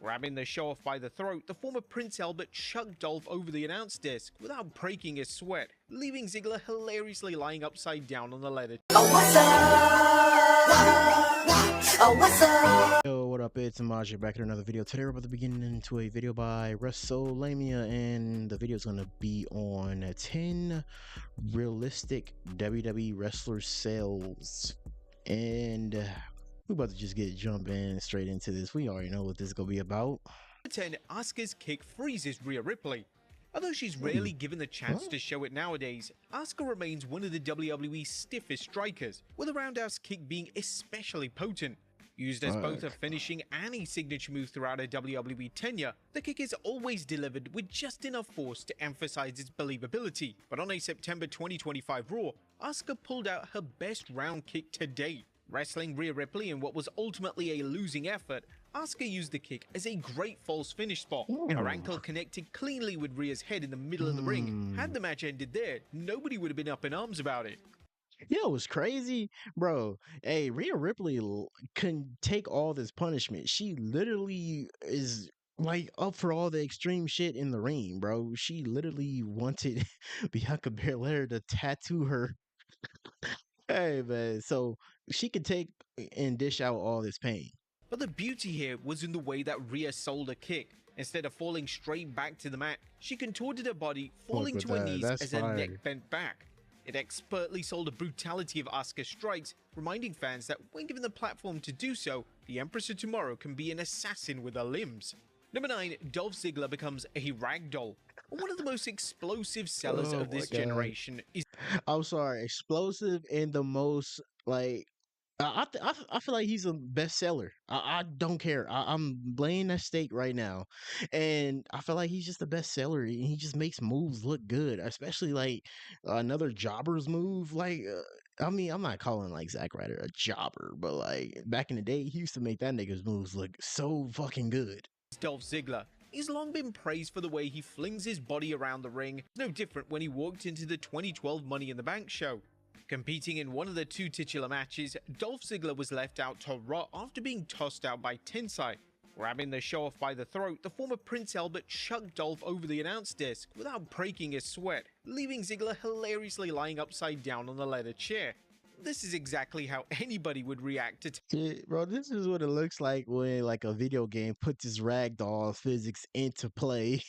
Grabbing the show off by the throat, the former Prince Albert chucked Dolph over the announce desk without breaking a sweat, leaving Ziggler hilariously lying upside down on the leather. Oh, what's up? Oh, what's up? Yo, what up? It's Majid back in another video. Today we're about to begin into a video by WrestleLamia, and the video is going to be on 10 realistic WWE wrestler sales. And we're about to just get jumping straight into this. We already know what this is going to be about. 10. Asuka's kick freezes Rhea Ripley. Although she's rarely given the chance to show it nowadays, Asuka remains one of the WWE's stiffest strikers, with a roundhouse kick being especially potent. Used as both a finishing and a signature move throughout her WWE tenure, the kick is always delivered with just enough force to emphasize its believability. But on a September 2025 Raw, Asuka pulled out her best round kick to date. Wrestling Rhea Ripley in what was ultimately a losing effort, Asuka used the kick as a great false finish spot. Her ankle connected cleanly with Rhea's head in the middle of the ring. Had the match ended there, nobody would have been up in arms about it. Yeah, it was crazy, bro. Hey, Rhea Ripley can take all this punishment. She literally is like up for all the extreme shit in the ring, bro. She literally wanted Bianca Belair to tattoo her. Hey, man, so she could take and dish out all this pain. But the beauty here was in the way that Rhea sold a kick. Instead of falling straight back to the mat, she contorted her body, falling to her knees as her neck bent back. It expertly sold the brutality of Asuka's strikes, reminding fans that when given the platform to do so, the Empress of Tomorrow can be an assassin with her limbs. Number 9. Dolph Ziggler becomes a ragdoll. One of the most explosive sellers of this generation is... I'm sorry, explosive and the most, like... I feel like he's a bestseller. I don't care. I'm laying that stake right now, and I feel like he's just the bestseller. And he just makes moves look good, especially like another jobber's move. Like, I mean, I'm not calling like Zack Ryder a jobber, but like back in the day, he used to make that nigga's moves look so fucking good. Dolph Ziggler. He's long been praised for the way he flings his body around the ring, no different when he walked into the 2012 Money in the Bank show. Competing in one of the two titular matches, Dolph Ziggler was left out to rot after being tossed out by Tensai. Grabbing the show off by the throat, the former Prince Albert chucked Dolph over the announce desk without breaking a sweat, leaving Ziggler hilariously lying upside down on the leather chair. This is exactly how anybody would react to... Yeah, bro, this is what it looks like when like a video game puts its ragdoll physics into play.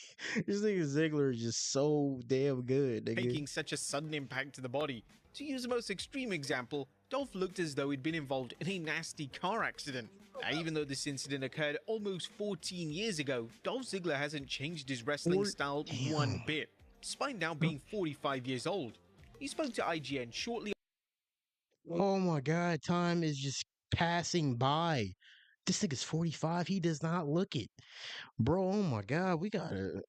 This nigga Ziggler is just so damn good, nigga. Taking such a sudden impact to the body. To use the most extreme example, Dolph looked as though he'd been involved in a nasty car accident. Now, even though this incident occurred almost 14 years ago, Dolph Ziggler hasn't changed his wrestling style one bit, despite now being 45 years old. He spoke to IGN shortly. Oh my god, time is just passing by. This nigga's 45, he does not look it. Bro, oh my god, we gotta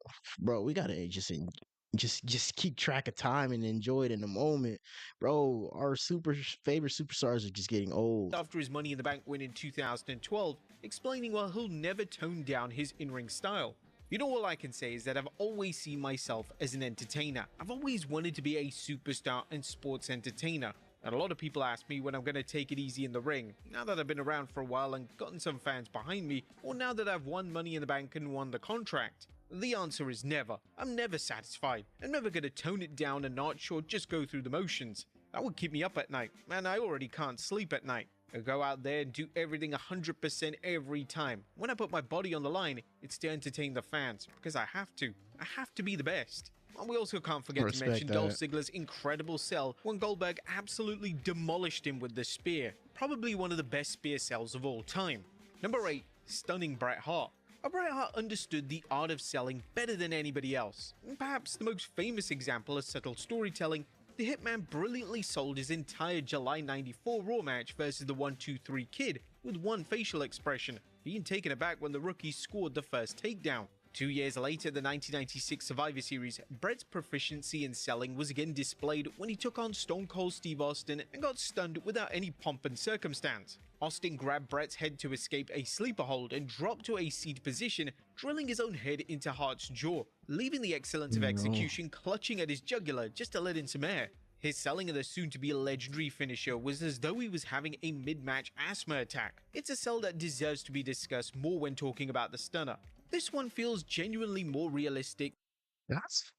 just keep track of time and enjoy it in the moment. Bro, our favorite superstars are just getting old. After his Money in the Bank win in 2012, explaining why he'll never tone down his in-ring style. You know, all I can say is that I've always seen myself as an entertainer. I've always wanted to be a superstar and sports entertainer. And a lot of people ask me when I'm going to take it easy in the ring, now that I've been around for a while and gotten some fans behind me, or now that I've won Money in the Bank and won the contract. The answer is never. I'm never satisfied. I'm never going to tone it down a notch or just go through the motions. That would keep me up at night, and I already can't sleep at night. I go out there and do everything 100% every time. When I put my body on the line, it's to entertain the fans, because I have to. I have to be the best. And we also can't forget to mention Dolph Ziggler's incredible sell when Goldberg absolutely demolished him with the spear. Probably one of the best spear sells of all time. Number 8. Stunning Bret Hart. Bret Hart understood the art of selling better than anybody else. Perhaps the most famous example of subtle storytelling, the Hitman brilliantly sold his entire July 94 Raw match versus the 1-2-3 Kid with one facial expression, being taken aback when the rookie scored the first takedown. 2 years later, the 1996 Survivor Series, Bret's proficiency in selling was again displayed when he took on Stone Cold Steve Austin and got stunned without any pomp and circumstance. Austin grabbed Bret's head to escape a sleeper hold and dropped to a seated position, drilling his own head into Hart's jaw, leaving the excellence of execution clutching at his jugular just to let in some air. His selling of the soon-to-be legendary finisher was as though he was having a mid-match asthma attack. It's a sell that deserves to be discussed more when talking about the stunner. This one feels genuinely more realistic.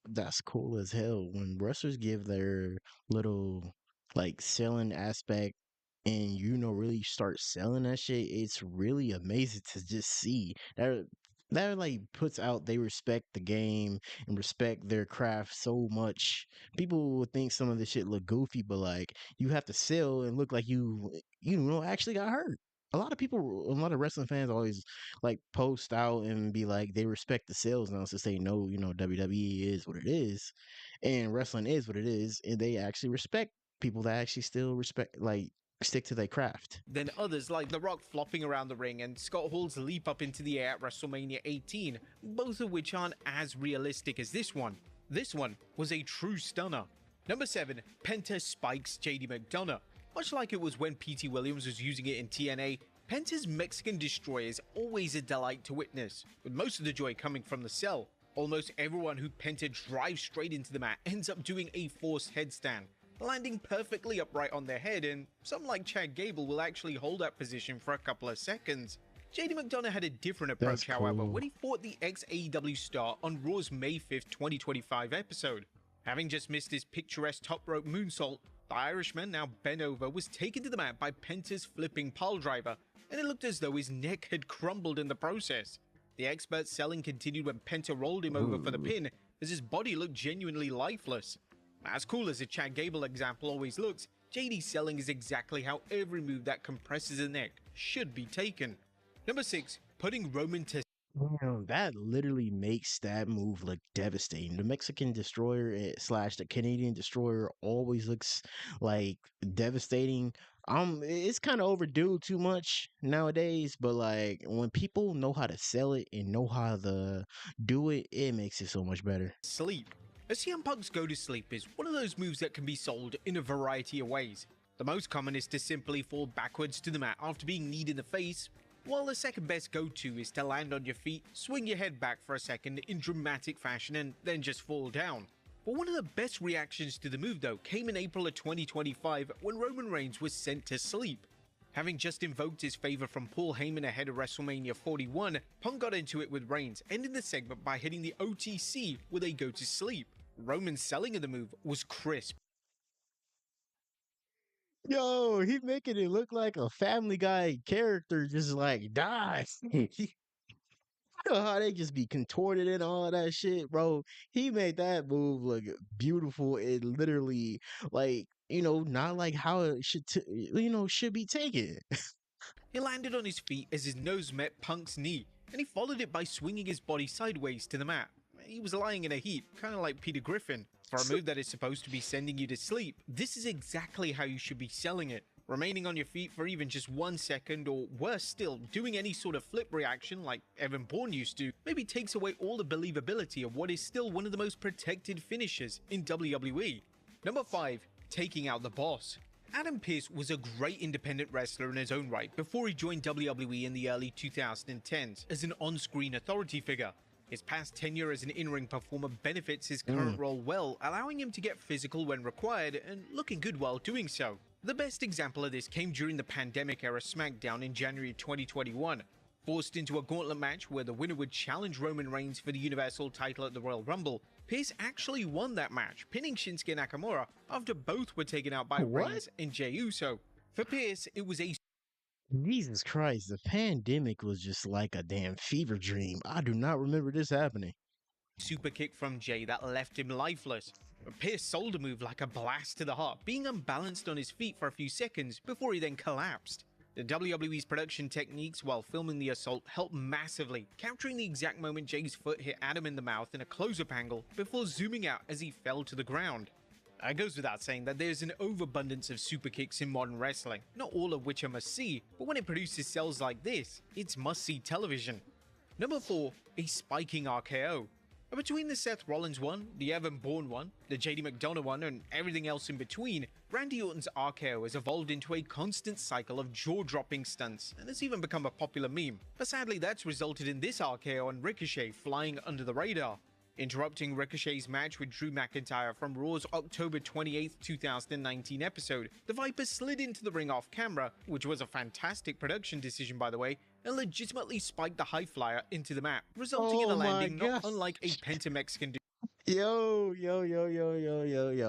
That's cool as hell when wrestlers give their little like selling aspect and really start selling that shit. It's really amazing to just see that like puts out they respect the game and respect their craft so much. People would think some of this shit look goofy, but like you have to sell and look like you actually got hurt. A lot of wrestling fans always like post out and be like they respect the sales now to say no, WWE is what it is and wrestling is what it is, and they actually respect people that actually still respect like stick to their craft. Then others like The Rock flopping around the ring and Scott Hall's leap up into the air at WrestleMania 18, both of which aren't as realistic as this one. This one was a true stunner. Number 7, Penta spikes JD McDonough. Much like it was when PT Williams was using it in TNA, Penta's Mexican Destroyer is always a delight to witness, with most of the joy coming from the sell. Almost everyone who Penta drives straight into the mat ends up doing a forced headstand, landing perfectly upright on their head, and some like Chad Gable will actually hold that position for a couple of seconds. JD McDonough had a different approach, however, when he fought the ex-AEW star on Raw's May 5th, 2025 episode. Having just missed his picturesque top rope moonsault, the Irishman, now bent over, was taken to the mat by Penta's flipping piledriver, and it looked as though his neck had crumbled in the process. The expert selling continued when Penta rolled him over for the pin, as his body looked genuinely lifeless. As cool as the Chad Gable example always looks, JD's selling is exactly how every move that compresses a neck should be taken. Number 6, putting Roman to Damn, that literally makes that move look devastating. The Mexican Destroyer slash the Canadian Destroyer always looks like devastating. It's kind of overdue too much nowadays, but like when people know how to sell it and know how to do it, it makes it so much better. sleep. A CM Punk's go to sleep is one of those moves that can be sold in a variety of ways. The most common is to simply fall backwards to the mat after being kneed in the face, while the second best go-to is to land on your feet, swing your head back for a second in dramatic fashion, and then just fall down. But one of the best reactions to the move though came in April of 2025 when Roman Reigns was sent to sleep. Having just invoked his favor from Paul Heyman ahead of WrestleMania 41, Punk got into it with Reigns, ending the segment by hitting the OTC with a go to sleep. Roman's selling of the move was crisp. Yo, he making it look like a Family Guy character just like dies. You know how they just be contorted and all that shit, bro. He made that move look beautiful and literally like, not like how it should be taken. He landed on his feet as his nose met Punk's knee, and he followed it by swinging his body sideways to the mat. He was lying in a heap, kind of like Peter Griffin. For a move that is supposed to be sending you to sleep, this is exactly how you should be selling it. Remaining on your feet for even just 1 second, or worse still, doing any sort of flip reaction like Evan Bourne used to, maybe takes away all the believability of what is still one of the most protected finishers in WWE. Number 5, taking out the boss. Adam Pearce was a great independent wrestler in his own right before he joined WWE in the early 2010s as an on-screen authority figure. His past tenure as an in-ring performer benefits his current role well, allowing him to get physical when required and looking good while doing so. The best example of this came during the pandemic-era SmackDown in January 2021. Forced into a gauntlet match where the winner would challenge Roman Reigns for the Universal title at the Royal Rumble, Pearce actually won that match, pinning Shinsuke Nakamura after both were taken out by Reigns and Jey Uso. For Pearce, it was a Jesus Christ, the pandemic was just like a damn fever dream. I do not remember this happening. super kick from Jey that left him lifeless. Pearce sold a move like a blast to the heart, being unbalanced on his feet for a few seconds before he then collapsed. The WWE's production techniques while filming the assault helped massively, capturing the exact moment Jey's foot hit Adam in the mouth in a close-up angle before zooming out as he fell to the ground. It goes without saying that there's an overabundance of super kicks in modern wrestling, not all of which are must-see, but when it produces sells like this, it's must-see television. Number 4, a spiking RKO. Between the Seth Rollins one, the Evan Bourne one, the JD McDonough one, and everything else in between, Randy Orton's RKO has evolved into a constant cycle of jaw-dropping stunts, and has even become a popular meme. But sadly, that's resulted in this RKO on Ricochet flying under the radar. interrupting Ricochet's match with Drew McIntyre from Raw's October 28, 2019 episode. The Viper slid into the ring off camera, which was a fantastic production decision by the way, and legitimately spiked the high flyer into the mat, resulting in a landing not unlike a Penta-Mexican. Yo.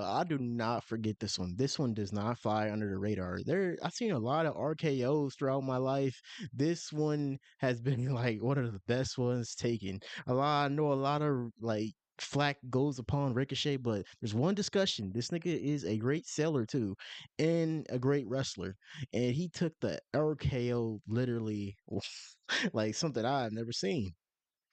I do not forget this one. This one does not fly under the radar. I've seen a lot of RKOs throughout my life. This one has been like one of the best ones taken. I know a lot of like flack goes upon Ricochet, but there's one discussion. This nigga is a great seller too, and a great wrestler. And he took the RKO literally like something I've never seen.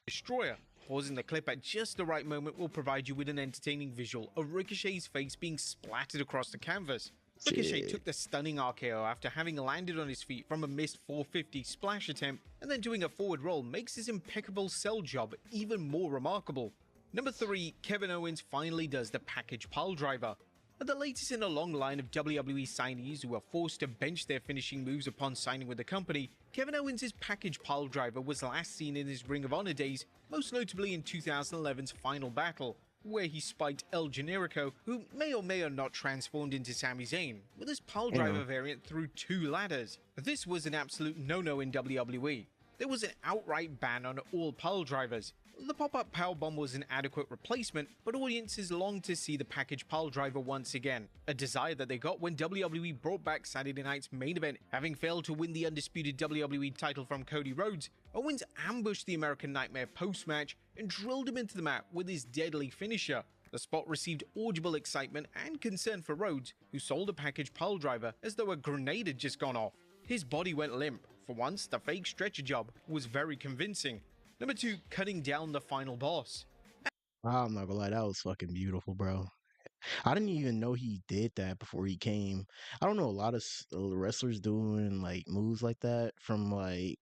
Destroyer. Pausing the clip at just the right moment will provide you with an entertaining visual of Ricochet's face being splattered across the canvas. Ricochet took the stunning RKO after having landed on his feet from a missed 450 splash attempt, and then doing a forward roll makes his impeccable sell job even more remarkable. Number 3, Kevin Owens finally does the package piledriver. The latest in a long line of WWE signees who were forced to bench their finishing moves upon signing with the company, Kevin Owens' package piledriver was last seen in his Ring of Honor days, most notably in 2011's Final Battle, where he spiked El Generico, who may or may not transformed into Sami Zayn, with his piledriver variant through 2 ladders. This was an absolute no-no in WWE. There was an outright ban on all piledrivers. The pop-up powerbomb was an adequate replacement, but audiences longed to see the package piledriver once again, a desire that they got when WWE brought back Saturday Night's main event. Having failed to win the undisputed WWE title from Cody Rhodes, Owens ambushed the American Nightmare post-match and drilled him into the mat with his deadly finisher. The spot received audible excitement and concern for Rhodes, who sold a package piledriver as though a grenade had just gone off. His body went limp. For once, the fake stretcher job was very convincing. Number 2, cutting down the final boss. I'm not gonna lie, that was fucking beautiful, bro. I didn't even know he did that before he came. I don't know a lot of wrestlers doing like moves like that from like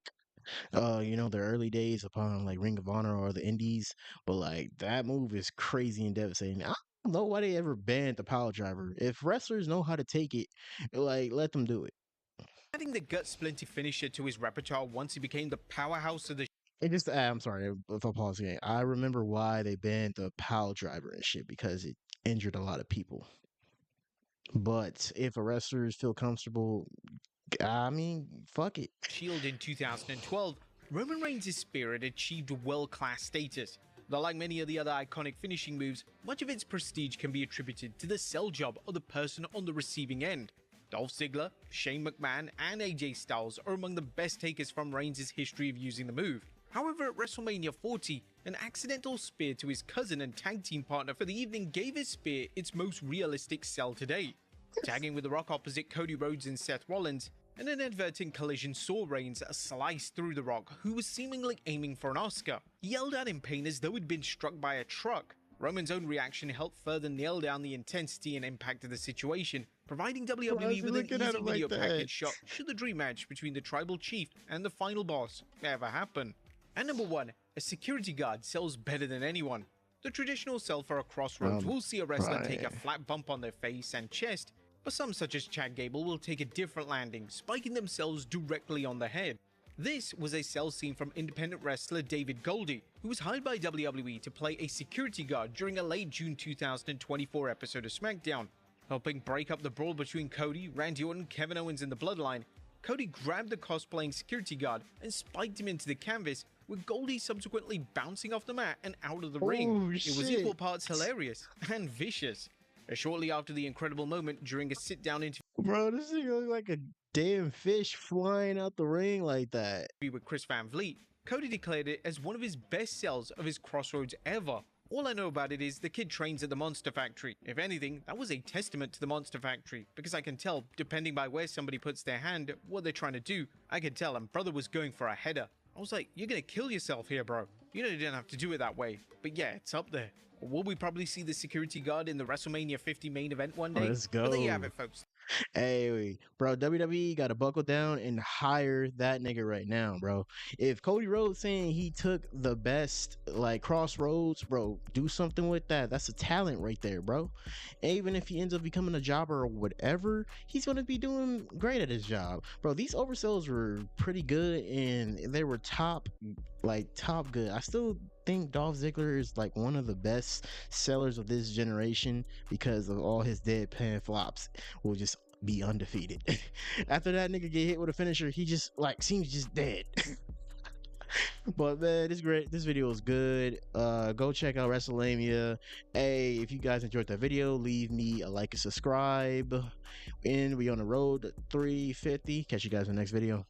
the early days upon like Ring of Honor or the Indies, but like that move is crazy and devastating. I don't know why they ever banned the power driver. If wrestlers know how to take it, like let them do it. Adding the gut splinter finisher to his repertoire once he became the powerhouse of the It just, I'm sorry if I pause again. I remember why they banned the pile driver and shit because it injured a lot of people. But if a wrestlers feel comfortable, I mean, fuck it. Shield in 2012, Roman Reigns' spirit achieved world-class status. Though like many of the other iconic finishing moves, much of its prestige can be attributed to the sell job of the person on the receiving end. Dolph Ziggler, Shane McMahon, and AJ Styles are among the best takers from Reigns' history of using the move. However, at WrestleMania 40, an accidental spear to his cousin and tag team partner for the evening gave his spear its most realistic sell to date. Tagging with The Rock opposite Cody Rhodes and Seth Rollins, an inadvertent collision saw Reigns slice through The Rock, who was seemingly aiming for an Oscar. He yelled out in pain as though he'd been struck by a truck. Roman's own reaction helped further nail down the intensity and impact of the situation, providing WWE with an easy video package shot should the dream match between the Tribal Chief and the final boss ever happen. And number 1, a security guard sells better than anyone. The traditional sell for a crossroads will see a wrestler take a flat bump on their face and chest, but some such as Chad Gable will take a different landing, spiking themselves directly on the head. This was a sell scene from independent wrestler David Goldie, who was hired by WWE to play a security guard during a late June 2024 episode of SmackDown. Helping break up the brawl between Cody, Randy Orton, Kevin Owens and the Bloodline, Cody grabbed the cosplaying security guard and spiked him into the canvas, with Goldie subsequently bouncing off the mat and out of the ring. It was equal parts hilarious and vicious. Shortly after the incredible moment during a sit-down interview, Bro, this thing looks like a damn fish flying out the ring like that. With Chris Van Vliet, Cody declared it as one of his best sells of his Crossroads ever. All I know about it is the kid trains at the Monster Factory. If anything, that was a testament to the Monster Factory, because I can tell, depending by where somebody puts their hand, what they're trying to do. I can tell, and brother was going for a header. I was like, you're gonna kill yourself here, bro. You know you didn't have to do it that way. But yeah, it's up there. Will we probably see the security guard in the WrestleMania 50 main event one day? Let's go. Well, there you have it, folks. Hey, bro, WWE got to buckle down and hire that nigga right now, bro. If Cody Rhodes saying he took the best, like, crossroads, bro, do something with that. That's a talent right there, bro. Even if he ends up becoming a jobber or whatever, he's going to be doing great at his job. Bro, these oversells were pretty good and they were top good. I still think Dolph Ziggler is like one of the best sellers of this generation because of all his deadpan flops. Will just be undefeated. After that nigga get hit with a finisher, he just like seems just dead. But man, this great. This video was good. Go check out WrestleMania. Hey, if you guys enjoyed that video, leave me a like and subscribe. And we on the road to 350. Catch you guys in the next video.